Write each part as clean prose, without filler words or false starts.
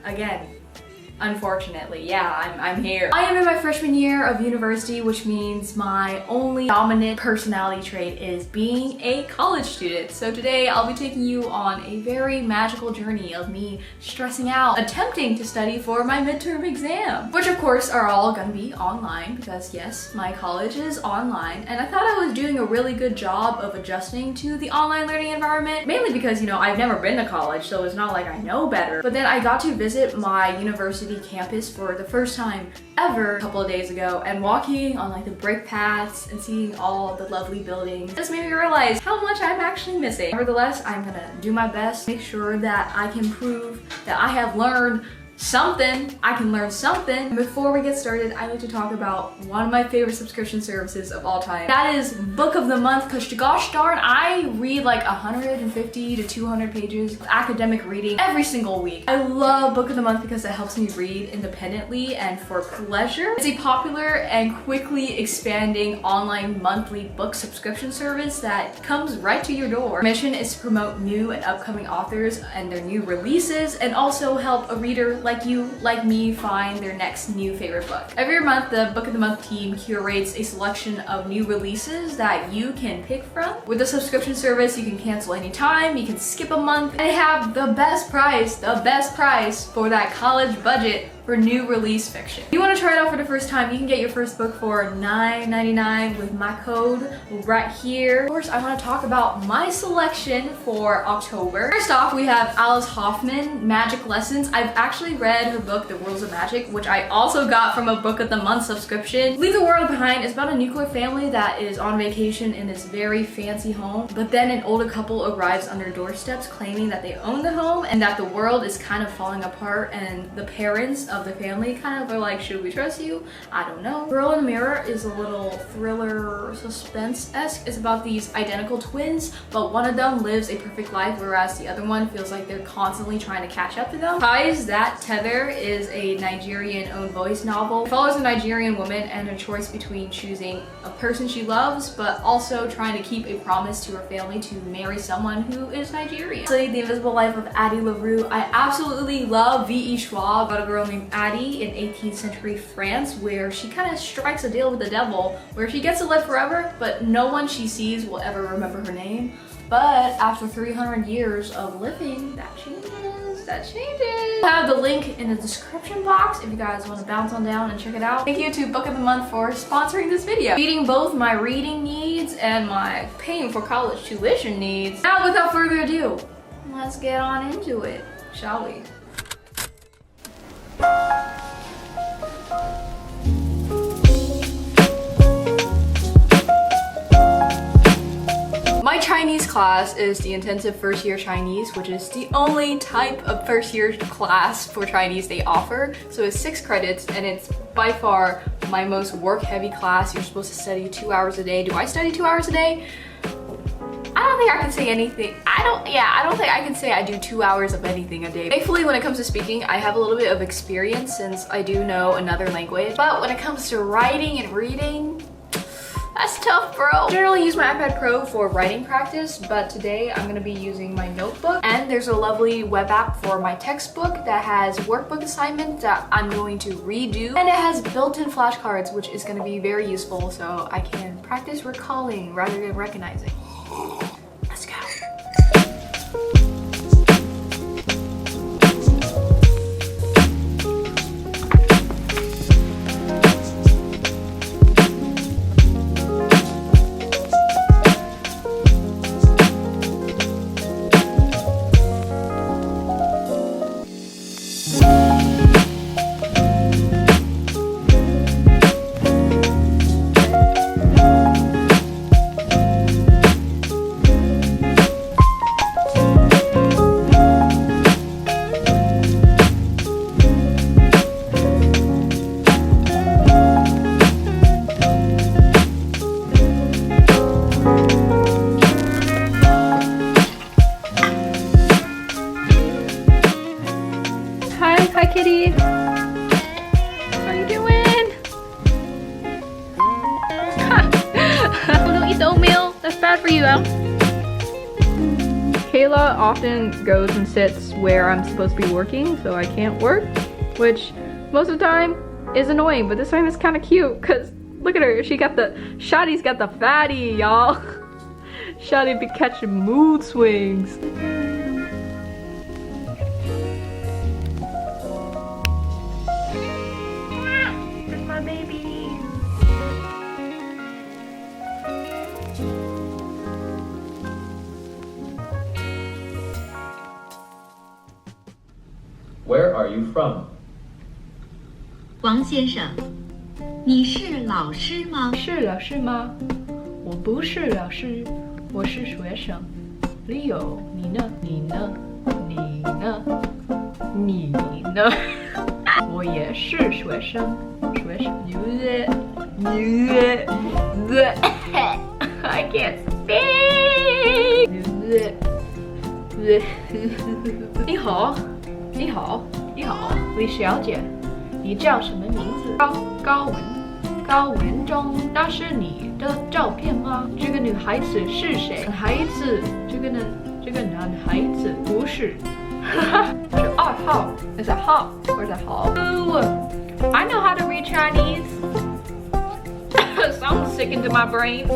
again. Unfortunately, yeah, I'm here. I am in my freshman year of university, which means my only dominant personality trait is being a college student. So today I'll be taking you on a very magical journey of me stressing out, attempting to study for my midterm exam, which of course are all gonna be online because yes, my college is online. And I thought I was doing a really good job of adjusting to the online learning environment, mainly because, you know, I've never been to college, so it's not like I know better. But then I got to visit my university campus for the first time ever a couple of days ago, and walking on like the brick paths and seeing all the lovely buildings just made me realize how much I'm actually missing. Nevertheless, I'm gonna do my best, make sure that I can prove that I have learned something. I can learn something. Before we get started, I like to talk about one of my favorite subscription services of all time. That is Book of the Month, because gosh darn, I read like 150 to 200 pages of academic reading every single week. I love Book of the Month because it helps me read independently and for pleasure. It's a popular and quickly expanding online monthly book subscription service that comes right to your door. Our mission is to promote new and upcoming authors and their new releases, and also help a reader like you, like me, find their next new favorite book. Every month, the Book of the Month team curates a selection of new releases that you can pick from. With the subscription service, you can cancel anytime, you can skip a month, and they have the best price for that college budget for new release fiction. If you want to try it out for the first time, you can get your first book for $9.99 with my code right here. Of course, I want to talk about my selection for October. First off, we have Alice Hoffman, Magic Lessons. I've actually read her book, The Rules of Magic, which I also got from a Book of the Month subscription. Leave the World Behind is about a nuclear family that is on vacation in this very fancy home, but then an older couple arrives on their doorsteps claiming that they own the home and that the world is kind of falling apart, and the parents of the family kind of are like, should we trust you? I don't know. Girl in the Mirror is a little thriller suspense-esque. It's about these identical twins, but one of them lives a perfect life whereas the other one feels like they're constantly trying to catch up to them. Ties That Tether is a Nigerian-owned voice novel. It follows a Nigerian woman and her choice between choosing a person she loves but also trying to keep a promise to her family to marry someone who is Nigerian. So, The Invisible Life of Addie LaRue. I absolutely love V.E. Schwab, about a girl named Addie in 18th century France, where she kind of strikes a deal with the devil where she gets to live forever, but no one she sees will ever remember her name. But after 300 years of living, that changes. I have the link in the description box if you guys want to bounce on down and check it out. Thank you to Book of the Month for sponsoring this video, meeting both my reading needs and my paying for college tuition needs. Now, without further ado, let's get on into it, shall we? My Chinese class is the intensive first year Chinese, which is the only type of first year class for Chinese they offer. So it's 6 credits and it's by far my most work heavy class. You're supposed to study 2 hours a day. Do I study 2 hours a day? I don't think I can say anything. I don't think I can say I do 2 hours of anything a day. Thankfully, when it comes to speaking, I have a little bit of experience since I do know another language. But when it comes to writing and reading, that's tough, bro. I generally use my iPad Pro for writing practice, but today I'm gonna be using my notebook. And there's a lovely web app for my textbook that has workbook assignments that I'm going to redo. And it has built-in flashcards, which is gonna be very useful so I can practice recalling rather than recognizing. Let's go. Hi, kitty. How are you doing? Oh, don't eat the oatmeal. That's bad for you, Al. Kayla often goes and sits where I'm supposed to be working, so I can't work, which most of the time is annoying, but this time it's kind of cute because look at her. Shotty's got the fatty, y'all. Shotty be catching mood swings. It's my baby. Where are you from? 王先生，你是老师吗？是老师吗？我不是老师，我是学生。Leo， 你呢？你呢？你呢？你呢？我也是学生。学生。I can't speak。你好，你好，你好，李小姐，你叫什么名字？高文中，那是你的照片吗？这个女孩子是谁？这个男孩子不是，是2号。Is it Hao or is it Hao? I know how to read Chinese. Sounds sick into my brain.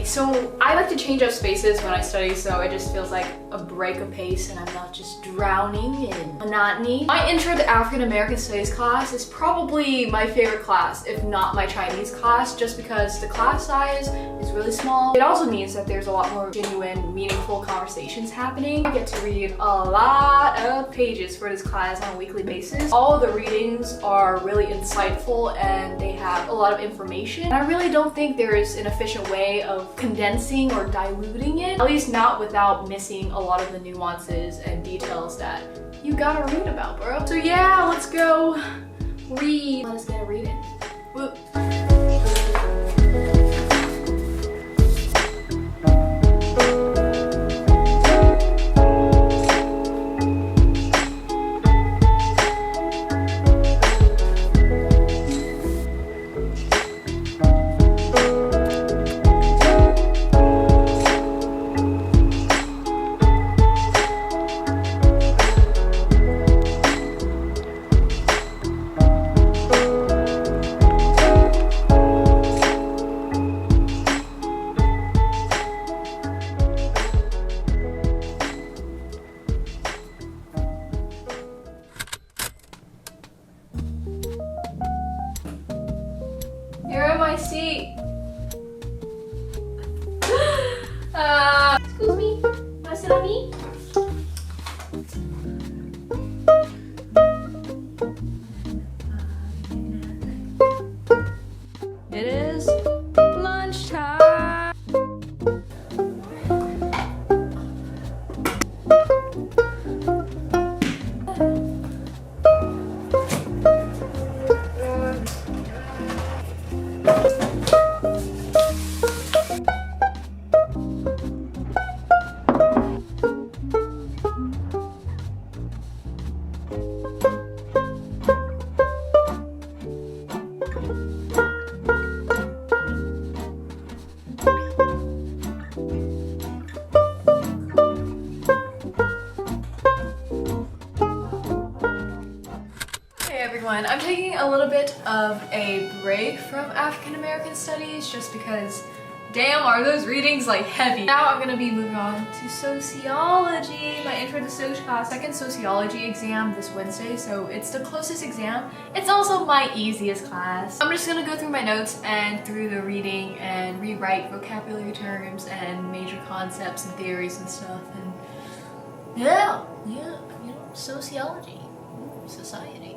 So I like to change up spaces when I study, so it just feels like a break of pace and I'm not just drowning in monotony. My intro to African American Studies class is probably my favorite class, if not my Chinese class, just because the class size is really small. It also means that there's a lot more genuine, meaningful conversations happening. I get to read a lot of pages for this class on a weekly basis. All of the readings are really insightful and they have a lot of information. And I really don't think there is an efficient way of condensing or diluting it, at least not without missing a lot of the nuances and details that you gotta read about, bro. So yeah, let's go read. Let us get a reading. Woo. everyone. I'm taking a little bit of a break from African American studies just because damn, are those readings like heavy. Now I'm gonna be moving on to sociology, my intro to soc class. Second sociology exam this Wednesday, so it's the closest exam. It's also my easiest class. I'm just gonna go through my notes and through the reading and rewrite vocabulary terms and major concepts and theories and stuff. And yeah, you know, sociology, society.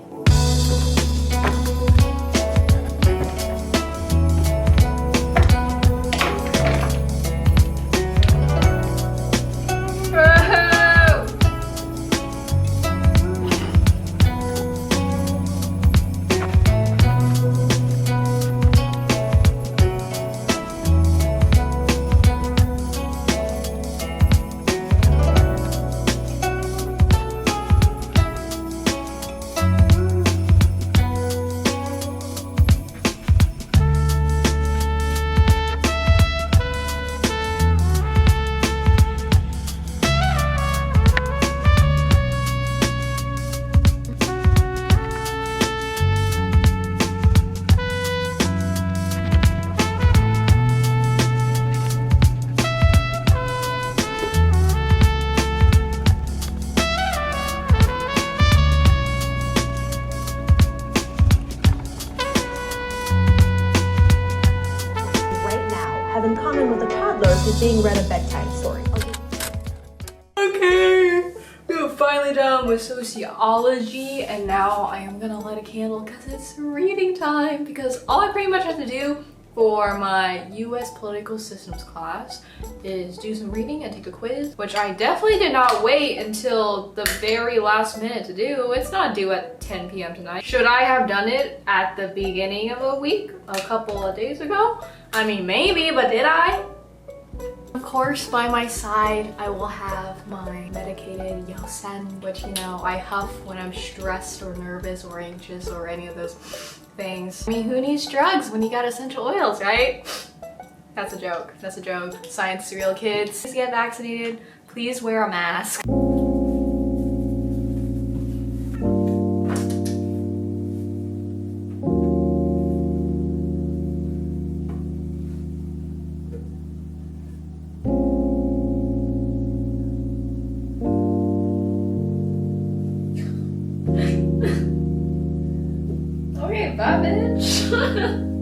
In common with a toddler is being read a bedtime story. Okay, we're finally done with sociology, and now I am gonna light a candle because it's reading time. Because all I pretty much have to do for my US political systems class is do some reading and take a quiz, which I definitely did not wait until the very last minute to do. It's not due at 10 p.m. tonight. Should I have done it at the beginning of a week, a couple of days ago? I mean, maybe, but did I? Of course, by my side, I will have my medicated Yosen, which, you know, I huff when I'm stressed or nervous or anxious or any of those things. I mean, who needs drugs when you got essential oils, right? That's a joke. That's a joke. Science is real, kids. Please get vaccinated. Please wear a mask. Okay, bye, bitch.